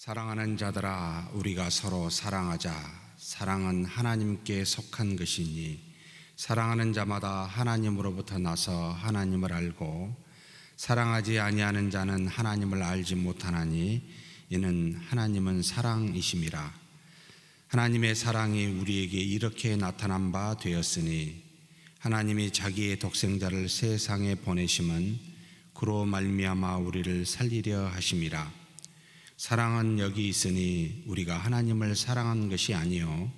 사랑하는 자들아, 우리가 서로 사랑하자. 사랑은 하나님께 속한 것이니 사랑하는 자마다 하나님으로부터 나서 하나님을 알고 사랑하지 아니하는 자는 하나님을 알지 못하나니 이는 하나님은 사랑이심이라. 하나님의 사랑이 우리에게 이렇게 나타난 바 되었으니 하나님이 자기의 독생자를 세상에 보내심은 그로 말미암아 우리를 살리려 하심이라. 사랑은 여기 있으니 우리가 하나님을 사랑한 것이 아니요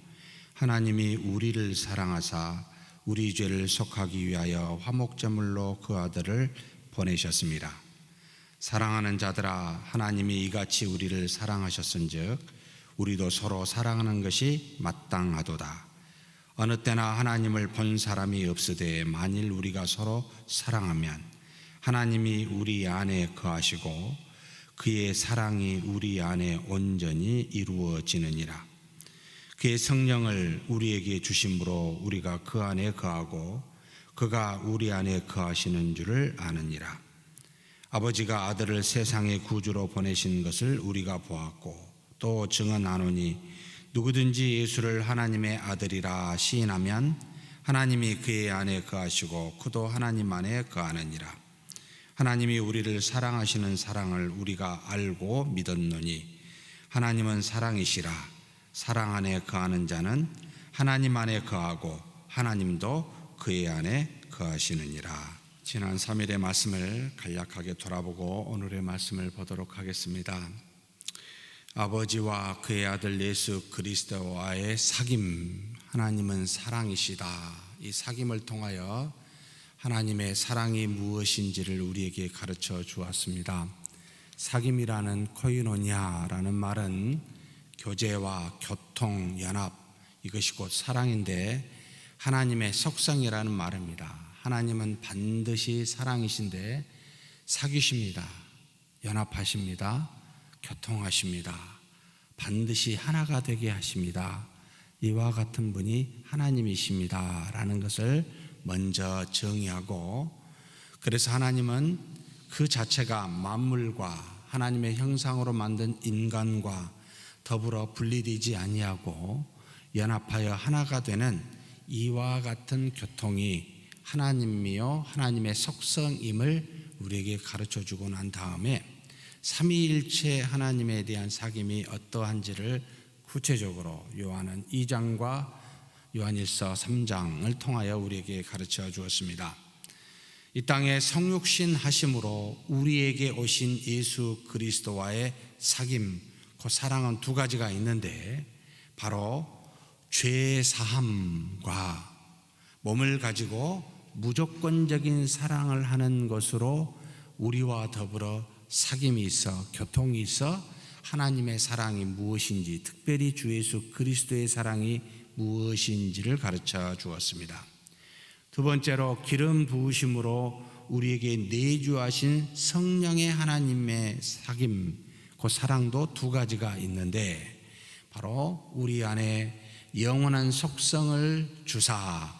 하나님이 우리를 사랑하사 우리 죄를 속하기 위하여 화목제물로 그 아들을 보내셨습니다. 사랑하는 자들아, 하나님이 이같이 우리를 사랑하셨은즉 우리도 서로 사랑하는 것이 마땅하도다. 어느 때나 하나님을 본 사람이 없으되 만일 우리가 서로 사랑하면 하나님이 우리 안에 거하시고 그의 사랑이 우리 안에 온전히 이루어지느니라. 그의 성령을 우리에게 주심으로 우리가 그 안에 거하고 그가 우리 안에 거하시는 줄을 아느니라. 아버지가 아들을 세상의 구주로 보내신 것을 우리가 보았고 또 증언하노니 누구든지 예수를 하나님의 아들이라 시인하면 하나님이 그의 안에 거하시고 그도 하나님 안에 거하느니라. 하나님이 우리를 사랑하시는 사랑을 우리가 알고 믿었노니 하나님은 사랑이시라. 사랑 안에 거하는 자는 하나님 안에 거하고 하나님도 그의 안에 거하시느니라. 지난 3일의 말씀을 간략하게 돌아보고 오늘의 말씀을 보도록 하겠습니다. 아버지와 그의 아들 예수 그리스도와의 사귐, 하나님은 사랑이시다. 이 사귐을 통하여 하나님의 사랑이 무엇인지를 우리에게 가르쳐 주었습니다. 사귐이라는 코이노니아라는 말은 교제와 교통, 연합, 이것이 곧 사랑인데 하나님의 속성이라는 말입니다. 하나님은 반드시 사랑이신데 사귀십니다. 연합하십니다. 교통하십니다. 반드시 하나가 되게 하십니다. 이와 같은 분이 하나님이십니다 라는 것을 먼저 정의하고, 그래서 하나님은 그 자체가 만물과 하나님의 형상으로 만든 인간과 더불어 분리되지 아니하고 연합하여 하나가 되는 이와 같은 교통이 하나님이요 하나님의 속성임을 우리에게 가르쳐주고 난 다음에 삼위일체 하나님에 대한 사귐이 어떠한지를 구체적으로 요한은 2장과 요한일서 3장을 통하여 우리에게 가르쳐 주었습니다. 이 땅에 성육신 하심으로 우리에게 오신 예수 그리스도와의 사귐, 그 사랑은 두 가지가 있는데 바로 죄 사함과 몸을 가지고 무조건적인 사랑을 하는 것으로 우리와 더불어 사귐이 있어 교통이 있어 하나님의 사랑이 무엇인지, 특별히 주 예수 그리스도의 사랑이 무엇인지를 가르쳐 주었습니다. 두 번째로 기름 부으심으로 우리에게 내주하신 성령의 하나님의 사귐, 그 사랑도 두 가지가 있는데 바로 우리 안에 영원한 속성을 주사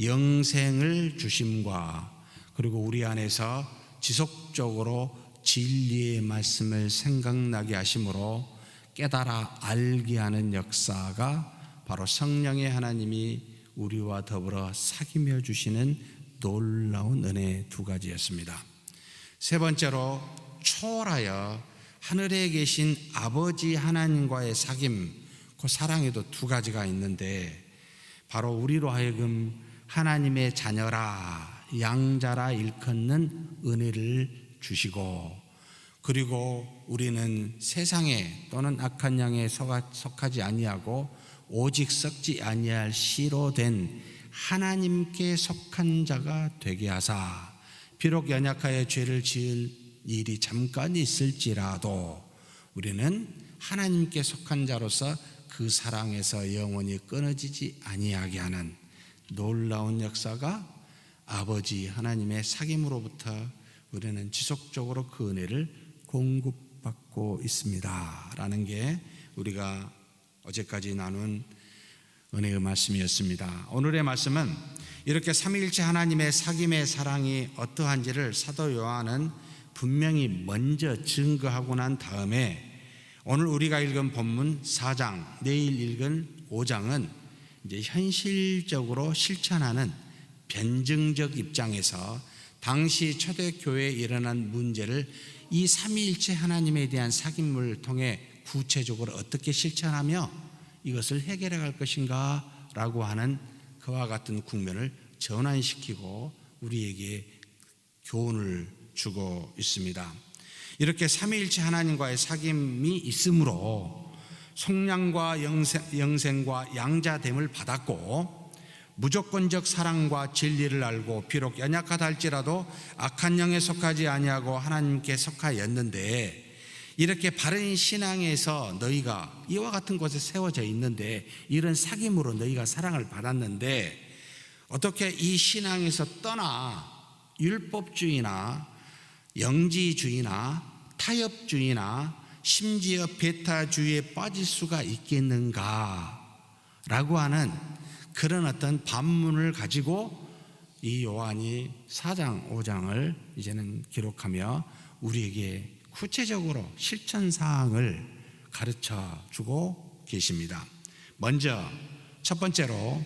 영생을 주심과 그리고 우리 안에서 지속적으로 진리의 말씀을 생각나게 하심으로 깨달아 알게 하는 역사가 바로 성령의 하나님이 우리와 더불어 사귀며 주시는 놀라운 은혜 두 가지였습니다. 세 번째로 초월하여 하늘에 계신 아버지 하나님과의 사귐, 그 사랑에도 두 가지가 있는데 바로 우리로 하여금 하나님의 자녀라, 양자라 일컫는 은혜를 주시고, 그리고 우리는 세상에 또는 악한 양에 속하지 아니하고 오직 썩지 아니할 씨로 된 하나님께 속한 자가 되게 하사 비록 연약하여 죄를 지을 일이 잠깐 있을지라도 우리는 하나님께 속한 자로서 그 사랑에서 영원히 끊어지지 아니하게 하는 놀라운 역사가 아버지 하나님의 사귐으로부터 우리는 지속적으로 그 은혜를 공급받고 있습니다 라는 게 우리가 어제까지 나눈 은혜의 말씀이었습니다. 오늘의 말씀은 이렇게 삼위일체 하나님의 사귐의 사랑이 어떠한지를 사도 요한은 분명히 먼저 증거하고 난 다음에 오늘 우리가 읽은 본문 4장, 내일 읽은 5장은 이제 현실적으로 실천하는 변증적 입장에서 당시 초대교회에 일어난 문제를 이 삼위일체 하나님에 대한 사귐을 통해 구체적으로 어떻게 실천하며 이것을 해결해 갈 것인가 라고 하는 그와 같은 국면을 전환시키고 우리에게 교훈을 주고 있습니다. 이렇게 삼위일체 하나님과의 사귐이 있으므로 속량과 영생과 양자됨을 받았고 무조건적 사랑과 진리를 알고 비록 연약하다 할지라도 악한 영에 속하지 아니하고 하나님께 속하였는데, 이렇게 바른 신앙에서 너희가 이와 같은 곳에 세워져 있는데 이런 사귐으로 너희가 사랑을 받았는데 어떻게 이 신앙에서 떠나 율법주의나 영지주의나 타협주의나 심지어 배타주의에 빠질 수가 있겠는가 라고 하는 그런 어떤 반문을 가지고 이 요한이 4장 5장을 이제는 기록하며 우리에게 구체적으로 실천사항을 가르쳐 주고 계십니다. 먼저 첫 번째로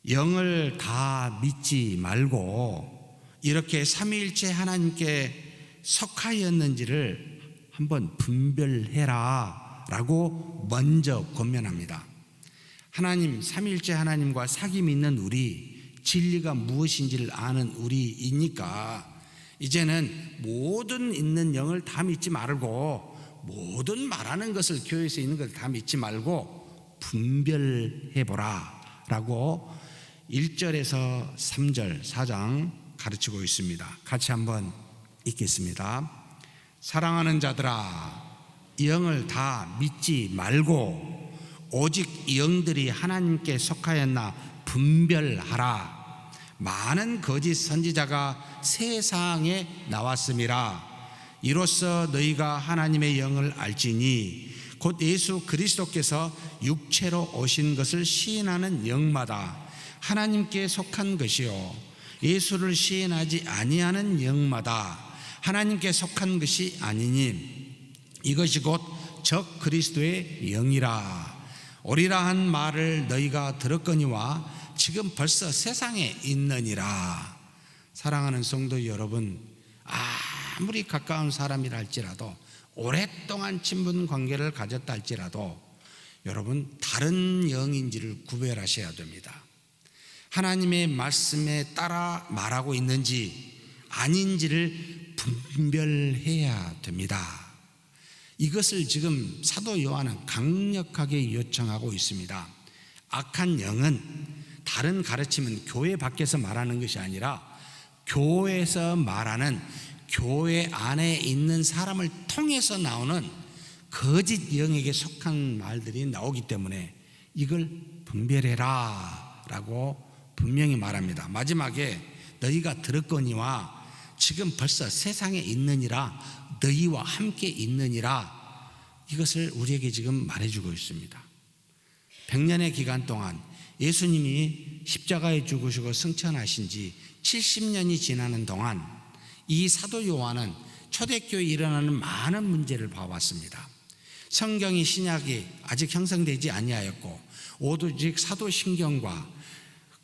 영을 다 믿지 말고 이렇게 삼위일체 하나님께 속하였는지를 한번 분별해라 라고 먼저 권면합니다. 하나님, 삼위일체 하나님과 사귐이 있는 우리, 진리가 무엇인지를 아는 우리이니까 이제는 모든 있는 영을 다 믿지 말고 모든 말하는 것을, 교회에서 있는 것을 다 믿지 말고 분별해보라 라고 1절에서 3절 4장 가르치고 있습니다. 같이 한번 읽겠습니다. 사랑하는 자들아, 영을 다 믿지 말고 오직 영들이 하나님께 속하였나 분별하라. 많은 거짓 선지자가 세상에 나왔음이라. 이로써 너희가 하나님의 영을 알지니 곧 예수 그리스도께서 육체로 오신 것을 시인하는 영마다 하나님께 속한 것이요 예수를 시인하지 아니하는 영마다 하나님께 속한 것이 아니니 이것이 곧 적 그리스도의 영이라. 오리라 한 말을 너희가 들었거니와 지금 벌써 세상에 있느니라. 사랑하는 성도 여러분, 아무리 가까운 사람이라 할지라도 오랫동안 친분 관계를 가졌다 할지라도 여러분 다른 영인지를 구별하셔야 됩니다. 하나님의 말씀에 따라 말하고 있는지 아닌지를 분별해야 됩니다. 이것을 지금 사도 요한은 강력하게 요청하고 있습니다. 악한 영은 다른 가르침은 교회 밖에서 말하는 것이 아니라 교회에서 말하는, 교회 안에 있는 사람을 통해서 나오는 거짓 영에게 속한 말들이 나오기 때문에 이걸 분별해라 라고 분명히 말합니다. 마지막에 너희가 들었거니와 지금 벌써 세상에 있느니라, 너희와 함께 있느니라, 이것을 우리에게 지금 말해주고 있습니다. 100년의 기간 동안 예수님이 십자가에 죽으시고 승천하신 지 70년이 지나는 동안 이 사도 요한은 초대교회에 일어나는 많은 문제를 봐왔습니다. 성경이, 신약이 아직 형성되지 아니하였고 오직 사도신경과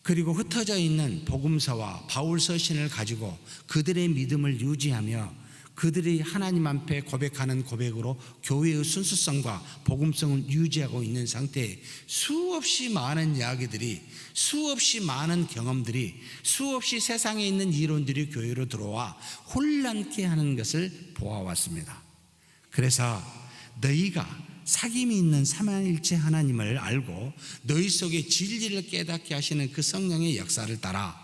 그리고 흩어져 있는 복음서와 바울 서신을 가지고 그들의 믿음을 유지하며 그들이 하나님 앞에 고백하는 고백으로 교회의 순수성과 복음성을 유지하고 있는 상태에 수없이 많은 이야기들이, 수없이 많은 경험들이, 수없이 세상에 있는 이론들이 교회로 들어와 혼란케 하는 것을 보아왔습니다. 그래서 너희가 사귐이 있는 삼위일체 하나님을 알고 너희 속에 진리를 깨닫게 하시는 그 성령의 역사를 따라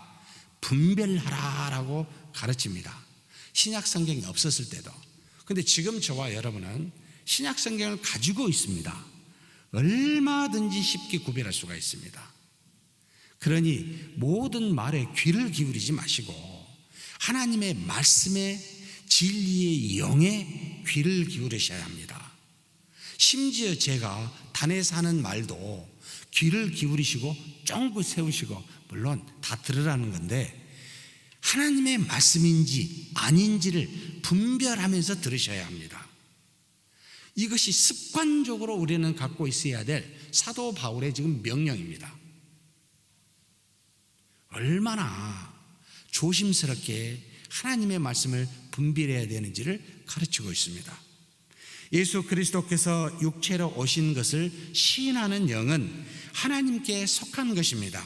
분별하라라고 가르칩니다. 신약 성경이 없었을 때도. 그런데 지금 저와 여러분은 신약 성경을 가지고 있습니다. 얼마든지 쉽게 구별할 수가 있습니다. 그러니 모든 말에 귀를 기울이지 마시고 하나님의 말씀에, 진리의 영에 귀를 기울이셔야 합니다. 심지어 제가 단에서 하는 말도 귀를 기울이시고 쫑긋 세우시고, 물론 다 들으라는 건데 하나님의 말씀인지 아닌지를 분별하면서 들으셔야 합니다. 이것이 습관적으로 우리는 갖고 있어야 될 사도 바울의 지금 명령입니다. 얼마나 조심스럽게 하나님의 말씀을 분별해야 되는지를 가르치고 있습니다. 예수 그리스도께서 육체로 오신 것을 시인하는 영은 하나님께 속한 것입니다.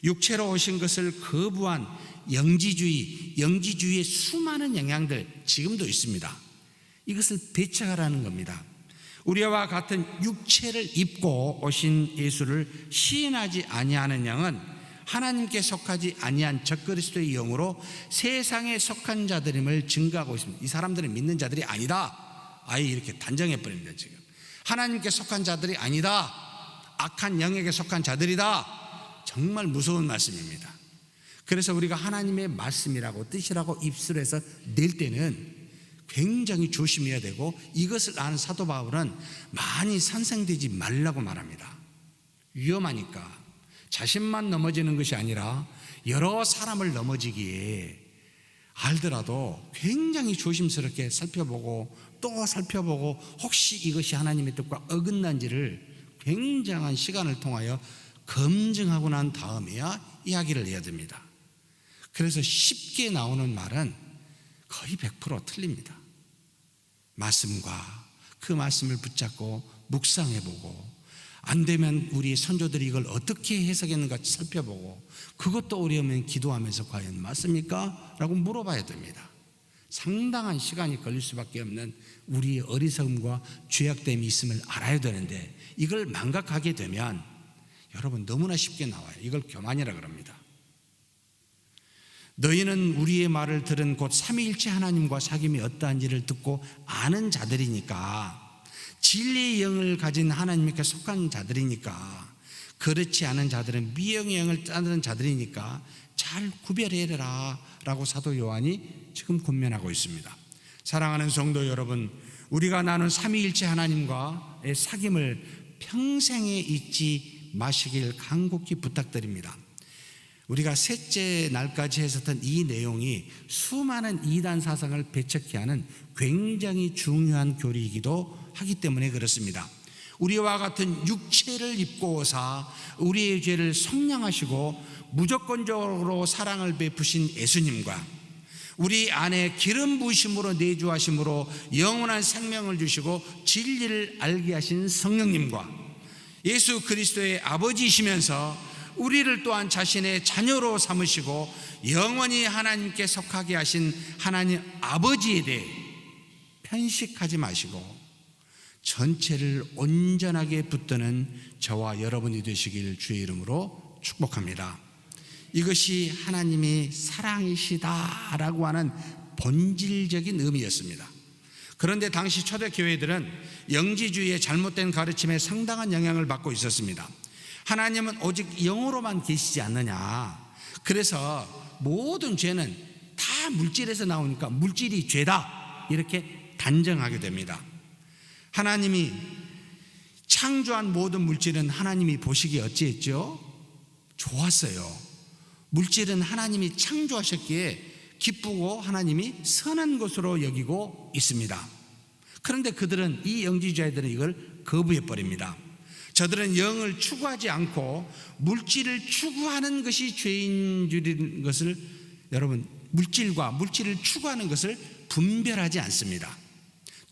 육체로 오신 것을 거부한 영지주의의 수많은 영향들 지금도 있습니다. 이것을 배척하라는 겁니다. 우리와 같은 육체를 입고 오신 예수를 시인하지 아니하는 영은 하나님께 속하지 아니한 적그리스도의 영으로 세상에 속한 자들임을 증거하고 있습니다. 이 사람들은 믿는 자들이 아니다. 아예 이렇게 단정해 버립니다. 지금 하나님께 속한 자들이 아니다. 악한 영에게 속한 자들이다. 정말 무서운 말씀입니다. 그래서 우리가 하나님의 말씀이라고 뜻이라고 입술에서 낼 때는 굉장히 조심해야 되고, 이것을 아는 사도 바울은 많이 산생되지 말라고 말합니다. 위험하니까. 자신만 넘어지는 것이 아니라 여러 사람을 넘어지기에 알더라도 굉장히 조심스럽게 살펴보고 또 살펴보고, 혹시 이것이 하나님의 뜻과 어긋난지를 굉장한 시간을 통하여 검증하고 난 다음에야 이야기를 해야 됩니다. 그래서 쉽게 나오는 말은 거의 100% 틀립니다. 말씀과 그 말씀을 붙잡고 묵상해보고, 안 되면 우리 선조들이 이걸 어떻게 해석했는가 살펴보고, 그것도 어려우면 기도하면서 과연 맞습니까? 라고 물어봐야 됩니다. 상당한 시간이 걸릴 수밖에 없는 우리의 어리석음과 죄악됨이 있음을 알아야 되는데, 이걸 망각하게 되면 여러분 너무나 쉽게 나와요. 이걸 교만이라 그럽니다. 너희는 우리의 말을 들은 곧 삼위일체 하나님과 사귐이 어떠한지를 듣고 아는 자들이니까, 진리의 영을 가진 하나님께 속한 자들이니까, 그렇지 않은 자들은 미영의 영을 따르는 자들이니까 잘 구별해라 라고 사도 요한이 지금 권면하고 있습니다. 사랑하는 성도 여러분, 우리가 나눈 삼위일체 하나님과의 사귐을 평생에 잊지 마시길 간곡히 부탁드립니다. 우리가 셋째 날까지 했었던 이 내용이 수많은 이단 사상을 배척케 하는 굉장히 중요한 교리이기도 하기 때문에 그렇습니다. 우리와 같은 육체를 입고 오사 우리의 죄를 속량하시고 무조건적으로 사랑을 베푸신 예수님과, 우리 안에 기름 부으심으로 내주하심으로 영원한 생명을 주시고 진리를 알게 하신 성령님과, 예수 그리스도의 아버지이시면서 우리를 또한 자신의 자녀로 삼으시고 영원히 하나님께 속하게 하신 하나님 아버지에 대해 편식하지 마시고 전체를 온전하게 붙드는 저와 여러분이 되시길 주의 이름으로 축복합니다. 이것이 하나님이 사랑이시다라고 하는 본질적인 의미였습니다. 그런데 당시 초대교회들은 영지주의의 잘못된 가르침에 상당한 영향을 받고 있었습니다. 하나님은 오직 영으로만 계시지 않느냐, 그래서 모든 죄는 다 물질에서 나오니까 물질이 죄다, 이렇게 단정하게 됩니다. 하나님이 창조한 모든 물질은 하나님이 보시기에 어찌했죠? 좋았어요. 물질은 하나님이 창조하셨기에 기쁘고 하나님이 선한 것으로 여기고 있습니다. 그런데 그들은, 이 영지주의자들은 이걸 거부해버립니다. 저들은 영을 추구하지 않고 물질을 추구하는 것이 죄인 줄인 것을, 여러분, 물질과 물질을 추구하는 것을 분별하지 않습니다.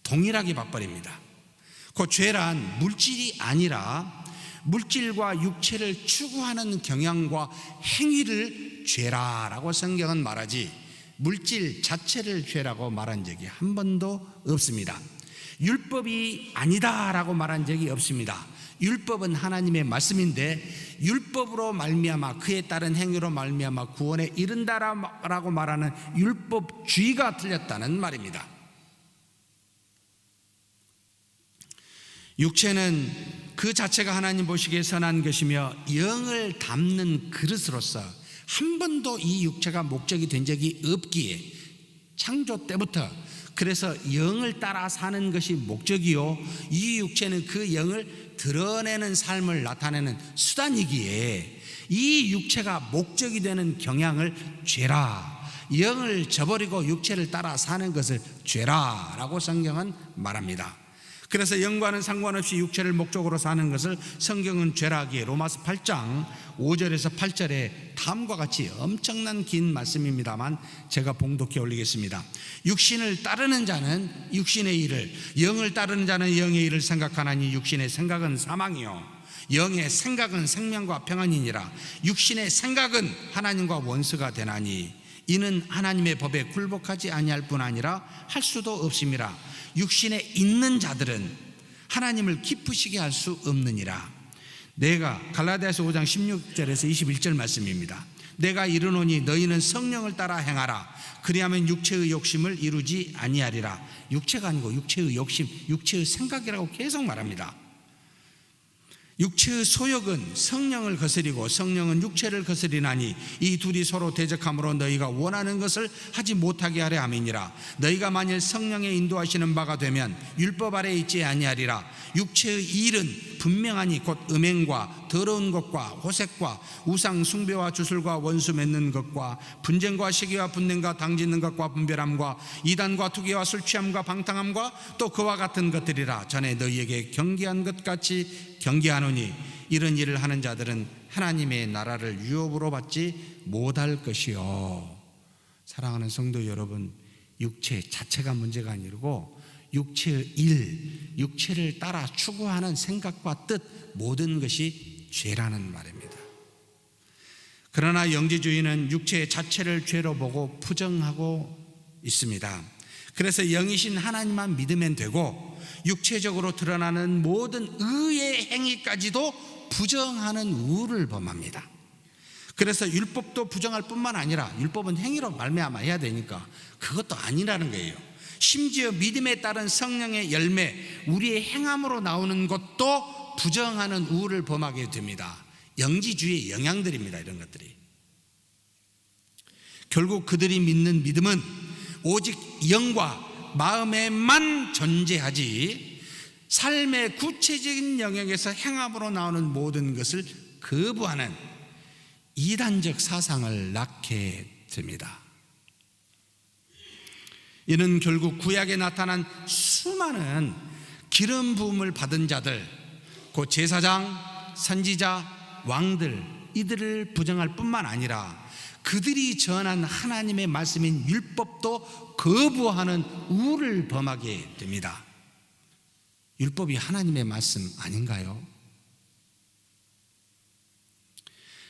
동일하게 봐버립니다. 그 죄란 물질이 아니라 물질과 육체를 추구하는 경향과 행위를 죄라라고 성경은 말하지, 물질 자체를 죄라고 말한 적이 한 번도 없습니다. 율법이 아니다라고 말한 적이 없습니다. 율법은 하나님의 말씀인데, 율법으로 말미암아 그에 따른 행위로 말미암아 구원에 이른다라고 말하는 율법주의가 틀렸다는 말입니다. 육체는 그 자체가 하나님 보시기에 선한 것이며 영을 담는 그릇으로서 한 번도 이 육체가 목적이 된 적이 없기에, 창조 때부터 그래서 영을 따라 사는 것이 목적이요, 이 육체는 그 영을 드러내는 삶을 나타내는 수단이기에 이 육체가 목적이 되는 경향을 죄라, 영을 저버리고 육체를 따라 사는 것을 죄라라고 성경은 말합니다. 그래서 영과는 상관없이 육체를 목적으로 사는 것을 성경은 죄라기에 로마서 8장 5절에서 8절에 다음과 같이 엄청난 긴 말씀입니다만 제가 봉독해 올리겠습니다. 육신을 따르는 자는 육신의 일을, 영을 따르는 자는 영의 일을 생각하나니 육신의 생각은 사망이요 영의 생각은 생명과 평안이니라. 육신의 생각은 하나님과 원수가 되나니 이는 하나님의 법에 굴복하지 아니할 뿐 아니라 할 수도 없음이라. 육신에 있는 자들은 하나님을 기쁘시게 할 수 없느니라. 내가 갈라디아서 5장 16절에서 21절 말씀입니다. 내가 이르노니 너희는 성령을 따라 행하라. 그리하면 육체의 욕심을 이루지 아니하리라. 육체가 아니고 육체의 욕심, 육체의 생각이라고 계속 말합니다. 육체의 소욕은 성령을 거스리고 성령은 육체를 거스리나니 이 둘이 서로 대적함으로 너희가 원하는 것을 하지 못하게 하려 함이니라. 너희가 만일 성령의 인도하시는 바가 되면 율법 아래 있지 아니하리라. 육체의 일은 분명하니 곧 음행과 더러운 것과 호색과 우상 숭배와 주술과 원수 맺는 것과 분쟁과 시기와 분냉과 당짓는 것과 분별함과 이단과 투기와 술 취함과 방탕함과 또 그와 같은 것들이라. 전에 너희에게 경계한 것 같이 경계하노니 이런 일을 하는 자들은 하나님의 나라를 유업으로 받지 못할 것이요. 사랑하는 성도 여러분, 육체 자체가 문제가 아니고 육체의 일, 육체를 따라 추구하는 생각과 뜻, 모든 것이 죄라는 말입니다. 그러나 영지주의는 육체 자체를 죄로 보고 부정하고 있습니다. 그래서 영이신 하나님만 믿으면 되고 육체적으로 드러나는 모든 의의 행위까지도 부정하는 우를 범합니다. 그래서 율법도 부정할 뿐만 아니라 율법은 행위로 말미암아 해야 되니까 그것도 아니라는 거예요. 심지어 믿음에 따른 성령의 열매, 우리의 행함으로 나오는 것도 부정하는 우를 범하게 됩니다. 영지주의의 영향들입니다. 이런 것들이. 결국 그들이 믿는 믿음은 오직 영과 마음에만 존재하지 삶의 구체적인 영역에서 행함으로 나오는 모든 것을 거부하는 이단적 사상을 낳게 됩니다. 이는 결국 구약에 나타난 수많은 기름 부음을 받은 자들, 곧 제사장, 선지자, 왕들, 이들을 부정할 뿐만 아니라 그들이 전한 하나님의 말씀인 율법도 거부하는 우를 범하게 됩니다. 율법이 하나님의 말씀 아닌가요?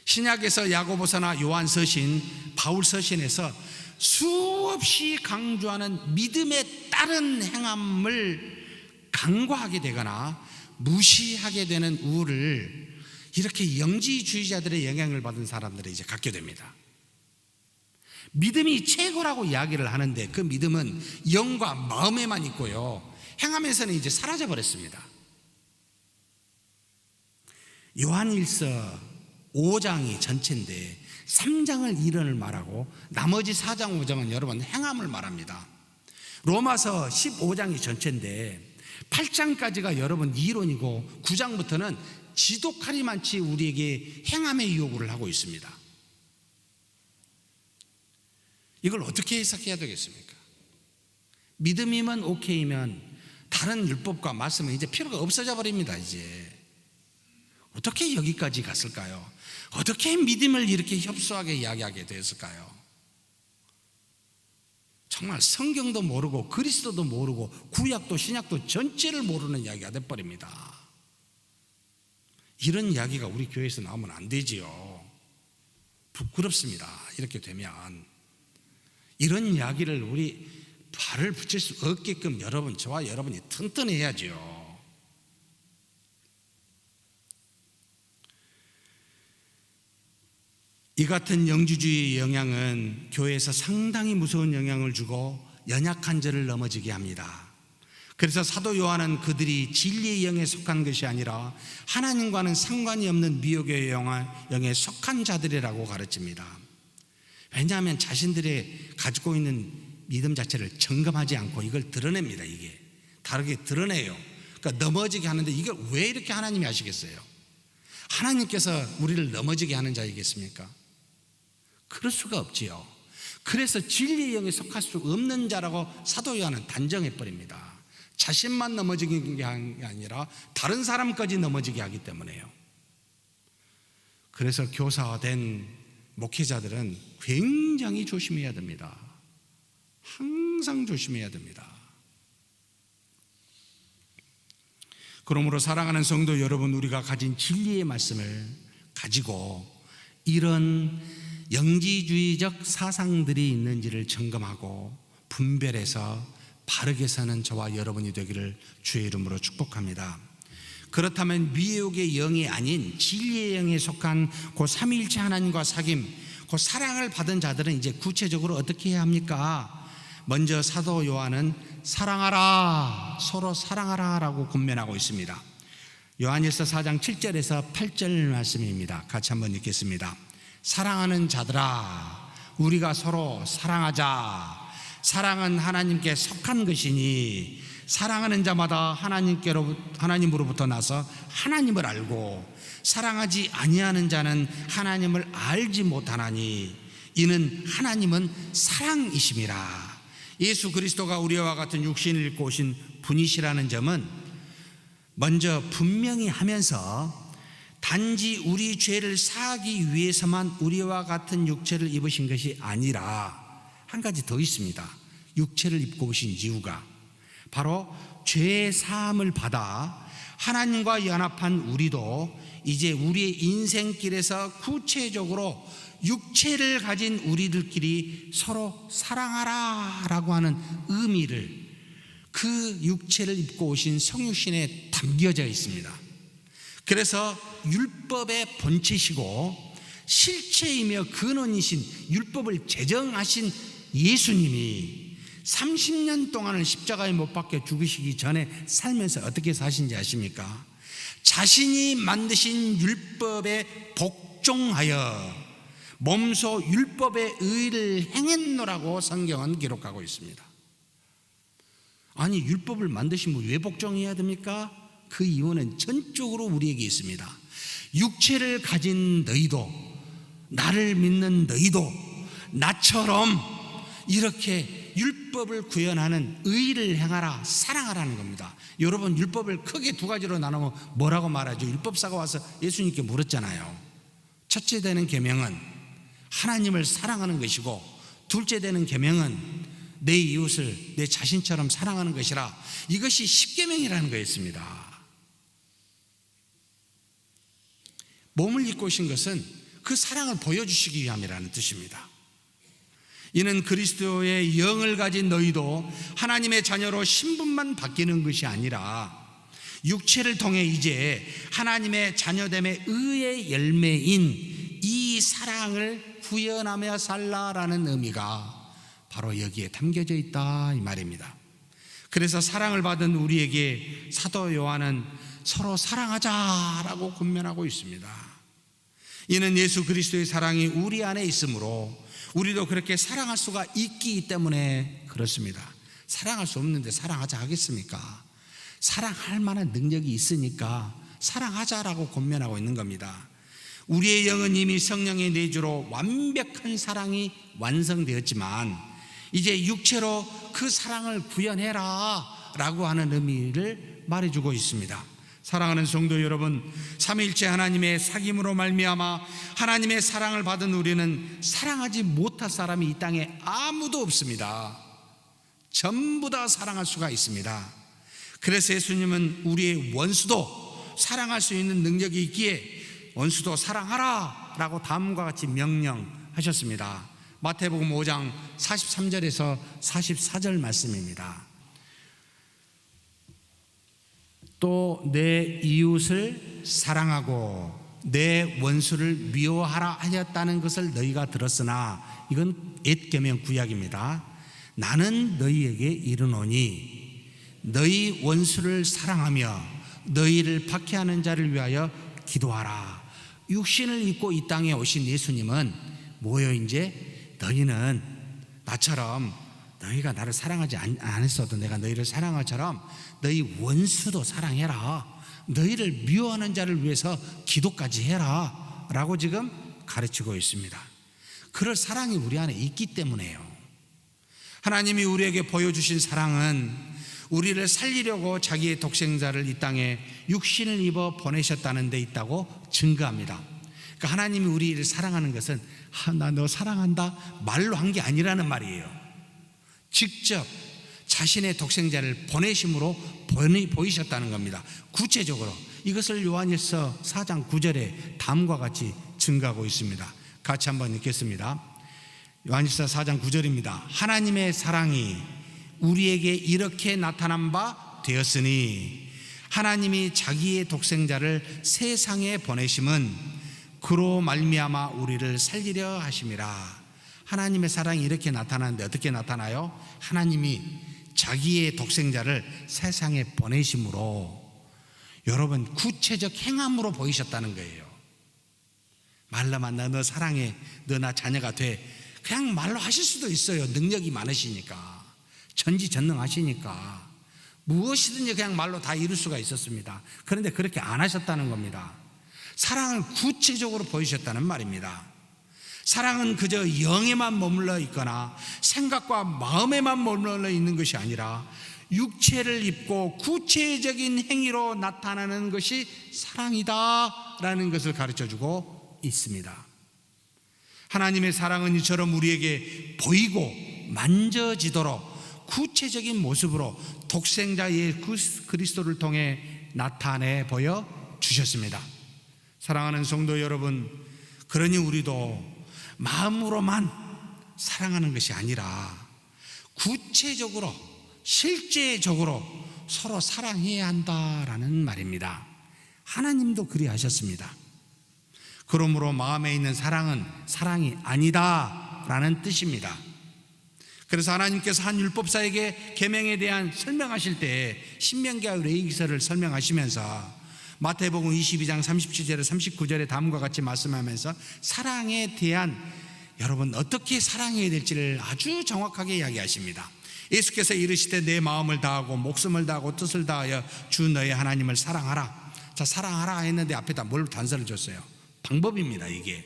신약에서 야고보서나 요한서신, 바울서신에서 수없이 강조하는 믿음에 따른 행함을 간과하게 되거나 무시하게 되는 우를 이렇게 영지주의자들의 영향을 받은 사람들이 이제 갖게 됩니다. 믿음이 최고라고 이야기를 하는데 그 믿음은 영과 마음에만 있고요, 행함에서는 이제 사라져 버렸습니다. 요한일서 5장이 전체인데 3장을 이론을 말하고 나머지 4장 5장은 여러분 행함을 말합니다. 로마서 15장이 전체인데 8장까지가 여러분 이론이고 9장부터는 지독하리만치 우리에게 행함의 요구를 하고 있습니다. 이걸 어떻게 해석해야 되겠습니까? 믿음이면 오케이면 다른 율법과 말씀은 이제 필요가 없어져 버립니다. 이제 어떻게 여기까지 갔을까요? 어떻게 믿음을 이렇게 협소하게 이야기하게 됐을까요? 정말 성경도 모르고 그리스도도 모르고 구약도 신약도 전체를 모르는 이야기가 돼버립니다. 이런 이야기가 우리 교회에서 나오면 안 되지요. 부끄럽습니다. 이렇게 되면 이런 이야기를 우리 발을 붙일 수 없게끔 여러분, 저와 여러분이 튼튼해야죠. 이 같은 영지주의의 영향은 교회에서 상당히 무서운 영향을 주고 연약한 자를 넘어지게 합니다. 그래서 사도 요한은 그들이 진리의 영에 속한 것이 아니라 하나님과는 상관이 없는 미혹의 영에 속한 자들이라고 가르칩니다. 왜냐하면 자신들의 가지고 있는 믿음 자체를 점검하지 않고 이걸 드러냅니다. 이게 다르게 드러내요. 그러니까 넘어지게 하는데 이걸 왜 이렇게 하나님이 하시겠어요? 하나님께서 우리를 넘어지게 하는 자이겠습니까? 그럴 수가 없지요. 그래서 진리의 영에 속할 수 없는 자라고 사도 요한은 단정해 버립니다. 자신만 넘어지게 하는 게 아니라 다른 사람까지 넘어지게 하기 때문에요. 그래서 교사된 목회자들은 굉장히 조심해야 됩니다. 항상 조심해야 됩니다. 그러므로 사랑하는 성도 여러분, 우리가 가진 진리의 말씀을 가지고 이런 영지주의적 사상들이 있는지를 점검하고 분별해서 바르게 사는 저와 여러분이 되기를 주의 이름으로 축복합니다. 그렇다면 미혹의 영이 아닌 진리의 영에 속한 그 삼위일체 하나님과 사귐, 그 사랑을 받은 자들은 이제 구체적으로 어떻게 해야 합니까? 먼저 사도 요한은 사랑하라, 서로 사랑하라 라고 권면하고 있습니다. 요한일서 4장 7절에서 8절 말씀입니다. 같이 한번 읽겠습니다. 사랑하는 자들아, 우리가 서로 사랑하자. 사랑은 하나님께 속한 것이니 사랑하는 자마다 하나님으로부터 나서 하나님을 알고 사랑하지 아니하는 자는 하나님을 알지 못하나니 이는 하나님은 사랑이심이라. 예수 그리스도가 우리와 같은 육신을 입고 오신 분이시라는 점은 먼저 분명히 하면서 단지 우리 죄를 사하기 위해서만 우리와 같은 육체를 입으신 것이 아니라 한 가지 더 있습니다. 육체를 입고 오신 이유가 바로 죄의 사함을 받아 하나님과 연합한 우리도 이제 우리의 인생길에서 구체적으로 육체를 가진 우리들끼리 서로 사랑하라 라고 하는 의미를 그 육체를 입고 오신 성육신에 담겨져 있습니다. 그래서 율법의 본체시고 실체이며 근원이신 율법을 제정하신 예수님이 30년 동안을 십자가에 못 박혀 죽으시기 전에 살면서 어떻게 사신지 아십니까? 자신이 만드신 율법에 복종하여 몸소 율법의 의를 행했노라고 성경은 기록하고 있습니다. 아니, 율법을 만드시면 왜 복종해야 됩니까? 그 이유는 전적으로 우리에게 있습니다. 육체를 가진 너희도, 나를 믿는 너희도 나처럼 이렇게 율법을 구현하는 의를 행하라, 사랑하라는 겁니다. 여러분, 율법을 크게 두 가지로 나누면 뭐라고 말하죠? 율법사가 와서 예수님께 물었잖아요. 첫째 되는 계명은 하나님을 사랑하는 것이고, 둘째 되는 계명은 내 이웃을 내 자신처럼 사랑하는 것이라. 이것이 십계명이라는 거였습니다. 몸을 입고 오신 것은 그 사랑을 보여주시기 위함이라는 뜻입니다. 이는 그리스도의 영을 가진 너희도 하나님의 자녀로 신분만 바뀌는 것이 아니라 육체를 통해 이제 하나님의 자녀됨의 의의 열매인 이 사랑을 구현하며 살라라는 의미가 바로 여기에 담겨져 있다 이 말입니다. 그래서 사랑을 받은 우리에게 사도 요한은 서로 사랑하자라고 권면하고 있습니다. 이는 예수 그리스도의 사랑이 우리 안에 있으므로 우리도 그렇게 사랑할 수가 있기 때문에 그렇습니다. 사랑할 수 없는데 사랑하자 하겠습니까? 사랑할 만한 능력이 있으니까 사랑하자라고 권면하고 있는 겁니다. 우리의 영은 이미 성령의 내주로 완벽한 사랑이 완성되었지만 이제 육체로 그 사랑을 구현해라 라고 하는 의미를 말해주고 있습니다. 사랑하는 성도 여러분, 삼위일체 하나님의 사귐으로 말미암아 하나님의 사랑을 받은 우리는 사랑하지 못할 사람이 이 땅에 아무도 없습니다. 전부 다 사랑할 수가 있습니다. 그래서 예수님은 우리의 원수도 사랑할 수 있는 능력이 있기에 원수도 사랑하라 라고 다음과 같이 명령하셨습니다. 마태복음 5장 43절에서 44절 말씀입니다. 또 내 이웃을 사랑하고 내 원수를 미워하라 하였다는 것을 너희가 들었으나, 이건 옛 계명 구약입니다. 나는 너희에게 이르노니 너희 원수를 사랑하며 너희를 박해하는 자를 위하여 기도하라. 육신을 입고 이 땅에 오신 예수님은 뭐예요? 이제 너희는 나처럼, 너희가 나를 사랑하지 않았어도 내가 너희를 사랑한 것처럼 너희 원수도 사랑해라. 너희를 미워하는 자를 위해서 기도까지 해라 라고 지금 가르치고 있습니다. 그럴 사랑이 우리 안에 있기 때문에요. 하나님이 우리에게 보여주신 사랑은 우리를 살리려고 자기의 독생자를 이 땅에 육신을 입어 보내셨다는 데 있다고 증거합니다. 그러니까 하나님이 우리를 사랑하는 것은 나 너 사랑한다 말로 한 게 아니라는 말이에요. 직접 자신의 독생자를 보내심으로 보이셨다는 겁니다. 구체적으로 이것을 요한일서 4장 9절에 다음과 같이 증거하고 있습니다. 같이 한번 읽겠습니다. 요한일서 4장 9절입니다. 하나님의 사랑이 우리에게 이렇게 나타난 바 되었으니 하나님이 자기의 독생자를 세상에 보내심은 그로 말미암아 우리를 살리려 하심이라. 하나님의 사랑이 이렇게 나타나는데 어떻게 나타나요? 하나님이 자기의 독생자를 세상에 보내심으로, 여러분, 구체적 행함으로 보이셨다는 거예요. 말로만 너 사랑해, 너 나 자녀가 돼, 그냥 말로 하실 수도 있어요. 능력이 많으시니까, 전지전능하시니까 무엇이든지 그냥 말로 다 이룰 수가 있었습니다. 그런데 그렇게 안 하셨다는 겁니다. 사랑을 구체적으로 보이셨다는 말입니다. 사랑은 그저 영에만 머물러 있거나 생각과 마음에만 머물러 있는 것이 아니라 육체를 입고 구체적인 행위로 나타나는 것이 사랑이다라는 것을 가르쳐주고 있습니다. 하나님의 사랑은 이처럼 우리에게 보이고 만져지도록 구체적인 모습으로 독생자 예수 그리스도를 통해 나타내 보여 주셨습니다. 사랑하는 성도 여러분, 그러니 우리도 마음으로만 사랑하는 것이 아니라 구체적으로 실제적으로 서로 사랑해야 한다라는 말입니다. 하나님도 그리하셨습니다. 그러므로 마음에 있는 사랑은 사랑이 아니다라는 뜻입니다. 그래서 하나님께서 한 율법사에게 계명에 대한 설명하실 때 신명기와 레위기서를 설명하시면서 마태복음 22장 37절에 39절에 다음과 같이 말씀하면서 사랑에 대한, 여러분, 어떻게 사랑해야 될지를 아주 정확하게 이야기하십니다. 예수께서 이르시되 내 마음을 다하고 목숨을 다하고 뜻을 다하여 주 너의 하나님을 사랑하라. 자, 사랑하라 했는데 앞에다 뭘 단서를 줬어요? 방법입니다. 이게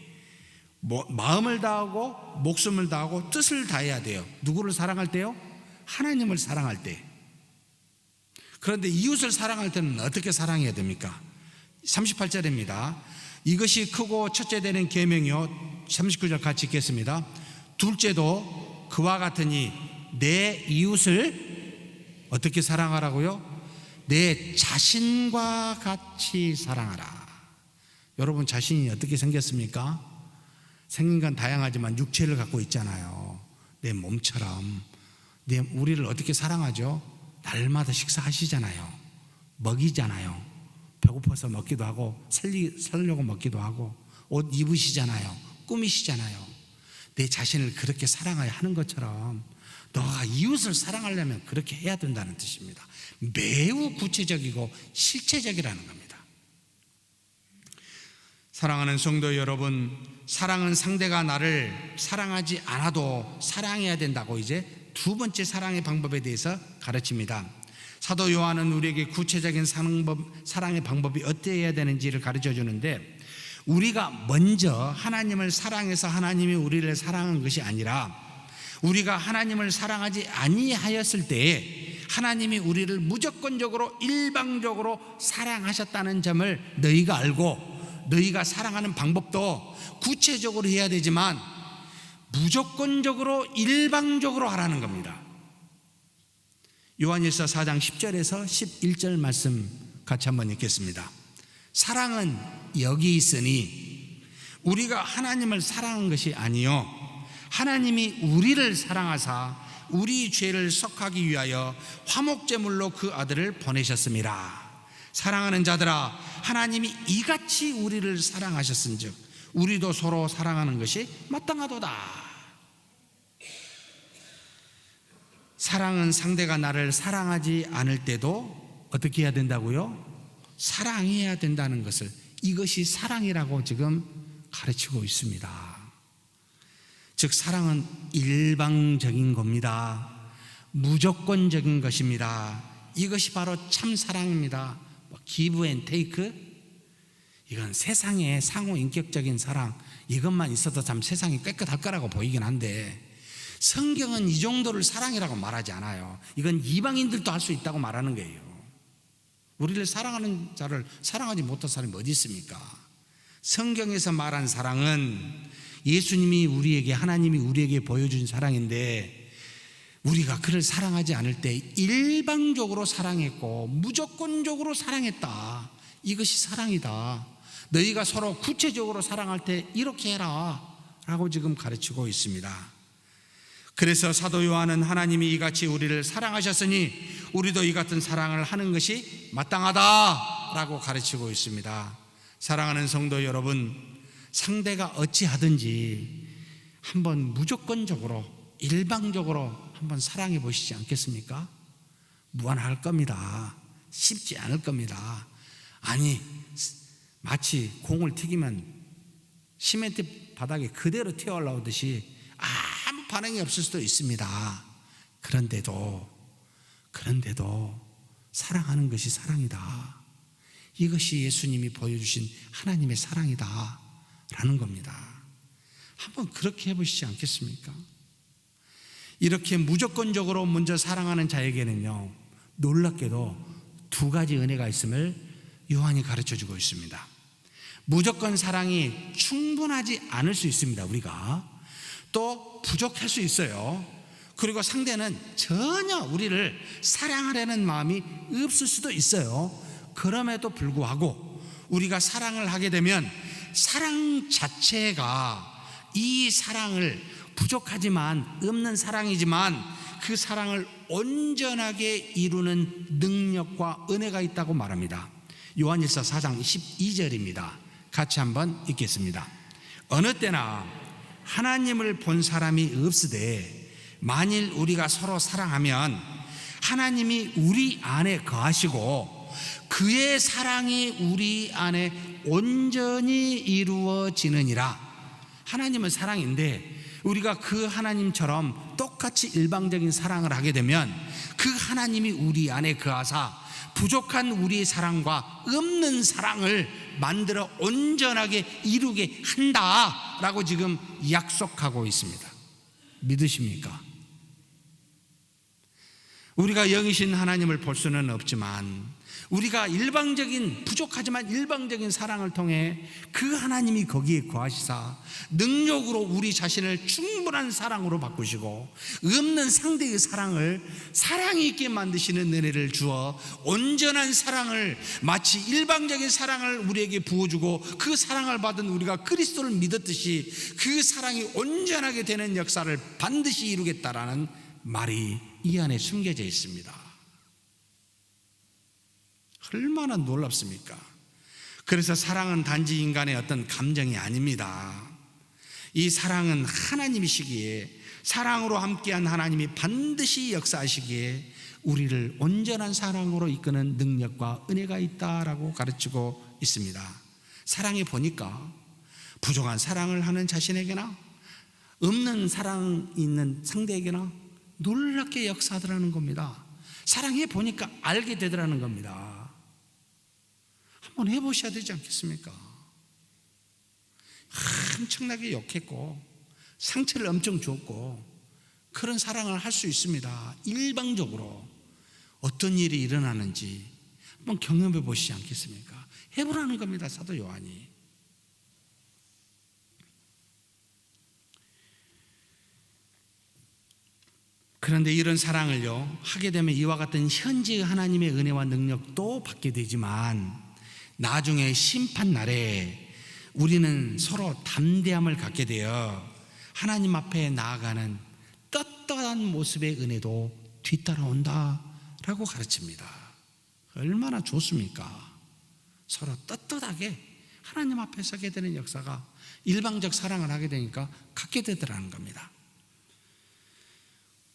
마음을 다하고 목숨을 다하고 뜻을 다해야 돼요. 누구를 사랑할 때요? 하나님을 사랑할 때. 그런데 이웃을 사랑할 때는 어떻게 사랑해야 됩니까? 38절입니다. 이것이 크고 첫째 되는 계명이요, 39절 같이 읽겠습니다. 둘째도 그와 같으니 내 이웃을 어떻게 사랑하라고요? 내 자신과 같이 사랑하라. 여러분, 자신이 어떻게 생겼습니까? 생긴 건 다양하지만 육체를 갖고 있잖아요. 내 몸처럼. 우리를 어떻게 사랑하죠? 날마다 식사하시잖아요. 먹이잖아요. 배고파서 먹기도 하고 살려고 먹기도 하고 옷 입으시잖아요. 꾸미시잖아요. 내 자신을 그렇게 사랑해야 하는 것처럼 너가 이웃을 사랑하려면 그렇게 해야 된다는 뜻입니다. 매우 구체적이고 실체적이라는 겁니다. 사랑하는 성도 여러분, 사랑은 상대가 나를 사랑하지 않아도 사랑해야 된다고 이제 두 번째 사랑의 방법에 대해서 가르칩니다. 사도 요한은 우리에게 구체적인 사랑의 방법이 어때야 되는지를 가르쳐 주는데, 우리가 먼저 하나님을 사랑해서 하나님이 우리를 사랑한 것이 아니라 우리가 하나님을 사랑하지 아니하였을 때에 하나님이 우리를 무조건적으로 일방적으로 사랑하셨다는 점을 너희가 알고, 너희가 사랑하는 방법도 구체적으로 해야 되지만 무조건적으로 일방적으로 하라는 겁니다. 요한일서 4장 10절에서 11절 말씀 같이 한번 읽겠습니다. 사랑은 여기 있으니 우리가 하나님을 사랑한 것이 아니요 하나님이 우리를 사랑하사 우리 죄를 속하기 위하여 화목제물로 그 아들을 보내셨습니다. 사랑하는 자들아, 하나님이 이같이 우리를 사랑하셨은즉 우리도 서로 사랑하는 것이 마땅하도다. 사랑은 상대가 나를 사랑하지 않을 때도 어떻게 해야 된다고요? 사랑해야 된다는 것을, 이것이 사랑이라고 지금 가르치고 있습니다. 즉 사랑은 일방적인 겁니다. 무조건적인 것입니다. 이것이 바로 참 사랑입니다. 기브 앤 테이크, 이건 세상의 상호 인격적인 사랑, 이것만 있어도 참 세상이 깨끗할 거라고 보이긴 한데, 성경은 이 정도를 사랑이라고 말하지 않아요. 이건 이방인들도 할 수 있다고 말하는 거예요. 우리를 사랑하는 자를 사랑하지 못한 사람이 어디 있습니까? 성경에서 말한 사랑은 예수님이 우리에게, 하나님이 우리에게 보여준 사랑인데, 우리가 그를 사랑하지 않을 때 일방적으로 사랑했고 무조건적으로 사랑했다. 이것이 사랑이다. 너희가 서로 구체적으로 사랑할 때 이렇게 해라 라고 지금 가르치고 있습니다. 그래서 사도 요한은 하나님이 이같이 우리를 사랑하셨으니 우리도 이 같은 사랑을 하는 것이 마땅하다 라고 가르치고 있습니다. 사랑하는 성도 여러분, 상대가 어찌하든지 한번 무조건적으로 일방적으로 한번 사랑해 보시지 않겠습니까? 무한할 겁니다. 쉽지 않을 겁니다. 아니, 마치 공을 튀기면 시멘트 바닥에 그대로 튀어 올라오듯이 아무 반응이 없을 수도 있습니다. 그런데도 사랑하는 것이 사랑이다. 이것이 예수님이 보여주신 하나님의 사랑이다 라는 겁니다. 한번 그렇게 해보시지 않겠습니까? 이렇게 무조건적으로 먼저 사랑하는 자에게는요, 놀랍게도 두 가지 은혜가 있음을 요한이 가르쳐주고 있습니다. 무조건 사랑이 충분하지 않을 수 있습니다. 우리가 또 부족할 수 있어요. 그리고 상대는 전혀 우리를 사랑하려는 마음이 없을 수도 있어요. 그럼에도 불구하고 우리가 사랑을 하게 되면 사랑 자체가, 이 사랑을 부족하지만 없는 사랑이지만 그 사랑을 온전하게 이루는 능력과 은혜가 있다고 말합니다. 요한일서 4장 12절입니다. 같이 한번 읽겠습니다. 어느 때나 하나님을 본 사람이 없으되 만일 우리가 서로 사랑하면 하나님이 우리 안에 거하시고 그의 사랑이 우리 안에 온전히 이루어지느니라. 하나님은 사랑인데 우리가 그 하나님처럼 똑같이 일방적인 사랑을 하게 되면 그 하나님이 우리 안에 거하사 부족한 우리의 사랑과 없는 사랑을 만들어 온전하게 이루게 한다라고 지금 약속하고 있습니다. 믿으십니까? 우리가 영이신 하나님을 볼 수는 없지만 우리가 부족하지만 일방적인 사랑을 통해 그 하나님이 거기에 거하시사 능력으로 우리 자신을 충분한 사랑으로 바꾸시고 없는 상대의 사랑을 사랑이 있게 만드시는 은혜를 주어 온전한 사랑을, 마치 일방적인 사랑을 우리에게 부어주고 그 사랑을 받은 우리가 그리스도를 믿었듯이 그 사랑이 온전하게 되는 역사를 반드시 이루겠다라는 말이 이 안에 숨겨져 있습니다. 얼마나 놀랍습니까? 그래서 사랑은 단지 인간의 어떤 감정이 아닙니다. 이 사랑은 하나님이시기에, 사랑으로 함께한 하나님이 반드시 역사하시기에 우리를 온전한 사랑으로 이끄는 능력과 은혜가 있다라고 가르치고 있습니다. 사랑해 보니까 부족한 사랑을 하는 자신에게나 없는 사랑 있는 상대에게나 놀랍게 역사하더라는 겁니다. 사랑해 보니까 알게 되더라는 겁니다. 한번 해보셔야 되지 않겠습니까? 엄청나게 욕했고 상처를 엄청 줬고 그런 사랑을 할 수 있습니다. 일방적으로 어떤 일이 일어나는지 한번 경험해 보시지 않겠습니까? 해보라는 겁니다. 사도 요한이. 그런데 이런 사랑을요 하게 되면 이와 같은 현지의 하나님의 은혜와 능력도 받게 되지만 나중에 심판날에 우리는 서로 담대함을 갖게 되어 하나님 앞에 나아가는 떳떳한 모습의 은혜도 뒤따라온다라고 가르칩니다. 얼마나 좋습니까? 서로 떳떳하게 하나님 앞에 서게 되는 역사가 일방적 사랑을 하게 되니까 갖게 되더라는 겁니다.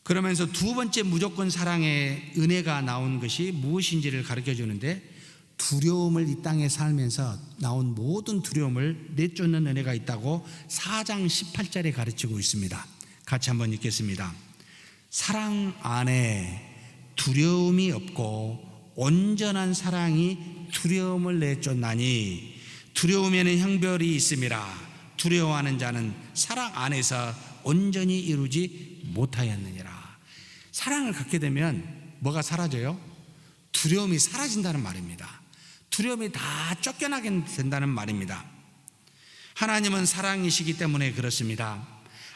그러면서 두 번째 무조건 사랑의 은혜가 나온 것이 무엇인지를 가르쳐 주는데, 두려움을 이 땅에 살면서 나온 모든 두려움을 내쫓는 은혜가 있다고 4장 18절에 가르치고 있습니다. 같이 한번 읽겠습니다. 사랑 안에 두려움이 없고 온전한 사랑이 두려움을 내쫓나니 두려움에는 형벌이 있음이라. 두려워하는 자는 사랑 안에서 온전히 이루지 못하였느니라. 사랑을 갖게 되면 뭐가 사라져요? 두려움이 사라진다는 말입니다. 두려움이 다 쫓겨나게 된다는 말입니다. 하나님은 사랑이시기 때문에 그렇습니다.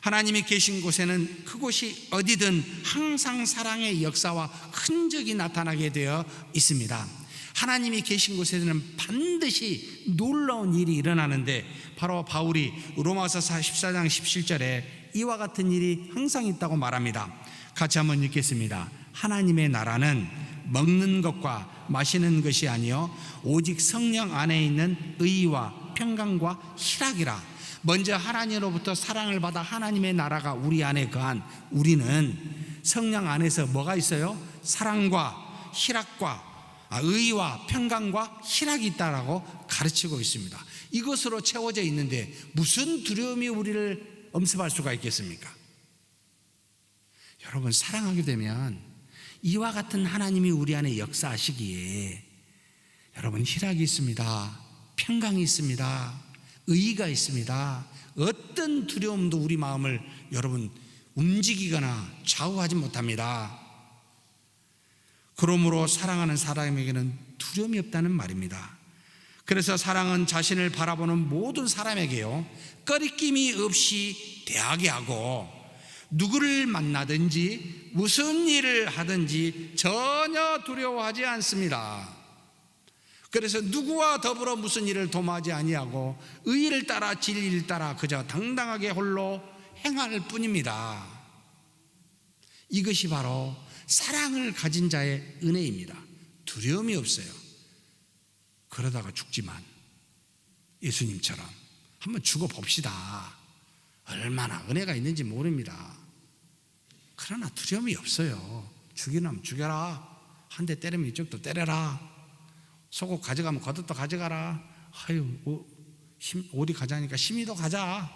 하나님이 계신 곳에는 그곳이 어디든 항상 사랑의 역사와 흔적이 나타나게 되어 있습니다. 하나님이 계신 곳에는 반드시 놀라운 일이 일어나는데, 바로 바울이 로마서 14장 17절에 이와 같은 일이 항상 있다고 말합니다. 같이 한번 읽겠습니다. 하나님의 나라는 먹는 것과 마시는 것이 아니요 오직 성령 안에 있는 의와 평강과 희락이라. 먼저 하나님으로부터 사랑을 받아 하나님의 나라가 우리 안에 거한 우리는 성령 안에서 뭐가 있어요? 사랑과 희락과 의와 평강과 희락이 있다라고 가르치고 있습니다. 이것으로 채워져 있는데 무슨 두려움이 우리를 엄습할 수가 있겠습니까? 여러분, 사랑하게 되면 이와 같은 하나님이 우리 안에 역사하시기에 여러분, 희락이 있습니다. 평강이 있습니다. 의의가 있습니다. 어떤 두려움도 우리 마음을 여러분 움직이거나 좌우하지 못합니다. 그러므로 사랑하는 사람에게는 두려움이 없다는 말입니다. 그래서 사랑은 자신을 바라보는 모든 사람에게요 꺼리낌이 없이 대하게 하고, 누구를 만나든지 무슨 일을 하든지 전혀 두려워하지 않습니다. 그래서 누구와 더불어 무슨 일을 도모하지 아니하고 의를 따라 진리를 따라 그저 당당하게 홀로 행할 뿐입니다. 이것이 바로 사랑을 가진 자의 은혜입니다. 두려움이 없어요. 그러다가 죽지만 예수님처럼 한번 죽어봅시다. 얼마나 은혜가 있는지 모릅니다. 그러나 두려움이 없어요. 죽이려면 죽여라. 한 대 때리면 이쪽도 때려라. 속옷 가져가면 겉옷도 가져가라. 어디 가자니까 심의도 가자.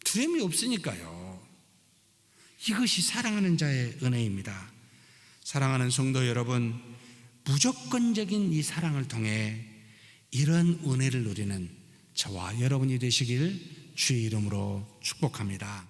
두려움이 없으니까요. 이것이 사랑하는 자의 은혜입니다. 사랑하는 성도 여러분, 무조건적인 이 사랑을 통해 이런 은혜를 누리는 저와 여러분이 되시길 주의 이름으로 축복합니다.